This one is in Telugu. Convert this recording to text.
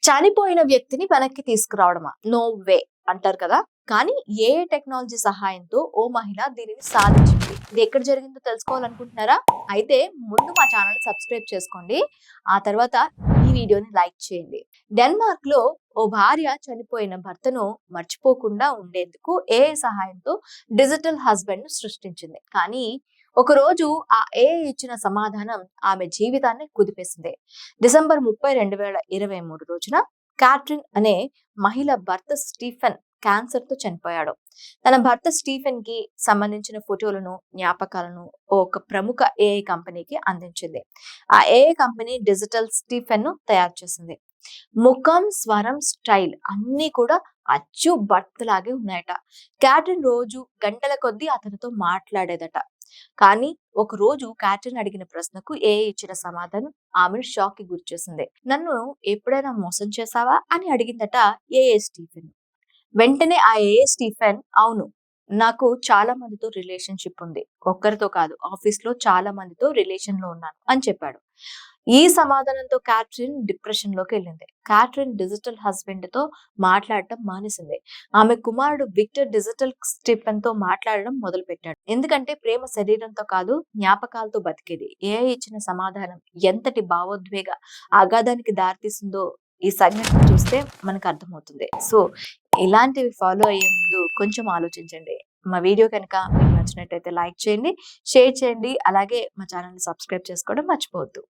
చనిపోయిన వ్యక్తిని వెనక్కి తీసుకురావడమా? నో వే అంటారు కదా! కానీ ఏఐ టెక్నాలజీ సహాయంతో ఓ మహిళ దీనిని సాధించింది. ఇది ఎక్కడ జరిగిందో తెలుసుకోవాలనుకుంటున్నారా? అయితే ముందు మా ఛానెల్‌ని సబ్స్క్రైబ్ చేసుకోండి. ఆ తర్వాత ఈ వీడియోని లైక్ చేయండి. డెన్మార్క్‌లో ఓ భార్య చనిపోయిన భర్తను మర్చిపోకుండా ఉండేందుకు ఏఐ సహాయంతో డిజిటల్ హస్బెండ్‌ను సృష్టించింది. కానీ ఒకరోజు ఆ ఏఐ ఇచ్చిన సమాధానం ఆమె జీవితాన్ని కుదిపేసింది. డిసెంబర్ 30, 2023 రోజున క్యాట్రిన్ అనే మహిళ భర్త స్టీఫెన్ క్యాన్సర్ తో చనిపోయాడు. తన భర్త స్టీఫెన్ కి సంబంధించిన ఫోటోలను, జ్ఞాపకాలను ఒక ప్రముఖ ఏఐ కంపెనీకి అందించింది. ఆ ఏఐ కంపెనీ డిజిటల్ స్టీఫెన్ ను తయారు చేసింది. ముఖం, స్వరం, స్టైల్ అన్నీ కూడా అచ్చు భర్తలాగే ఉన్నాయట. క్యాట్రిన్ రోజు గంటల కొద్దీ అతనితో మాట్లాడేదట. కానీ ఒక రోజు క్యాట్రిన్ అడిగిన ప్రశ్నకు ఏఐ ఇచ్చిన సమాధానం ఆమెను షాక్ కి గురిచేసింది. నన్ను ఎప్పుడైనా మోసం చేశావా అని అడిగిందట ఏఐ స్టీఫెన్. వెంటనే ఆ ఏఐ స్టీఫెన్ అవును, నాకు చాలా మందితో రిలేషన్షిప్ ఉంది, ఒక్కరితో కాదు, ఆఫీస్ లో చాలా మందితో రిలేషన్ లో ఉన్నాను అని చెప్పాడు. ఈ సమాధానంతో క్యాట్రిన్ డిప్రెషన్ లోకి వెళ్ళింది. క్యాట్రిన్ డిజిటల్ హస్బెండ్ తో మాట్లాడటం మానేసింది. ఆమె కుమారుడు విక్టర్ డిజిటల్ స్టీఫెన్ తో మాట్లాడడం మొదలు పెట్టాడు. ఎందుకంటే ప్రేమ శరీరంతో కాదు, జ్ఞాపకాలతో బతికేది. ఏఐ ఇచ్చిన సమాధానం ఎంతటి భావోద్వేగ ఆఘాతానికి దారితీసిందో ఈ సంఘటన చూస్తే మనకు అర్థమవుతుంది. సో ఇలాంటివి ఫాలో అయ్యే ముందు కొంచెం ఆలోచించండి. మా వీడియో కనుక మీకు నచ్చినట్టయితే లైక్ చేయండి, షేర్ చేయండి, అలాగే మా ఛానల్ని సబ్స్క్రైబ్ చేసుకోవడం మర్చిపోవద్దు.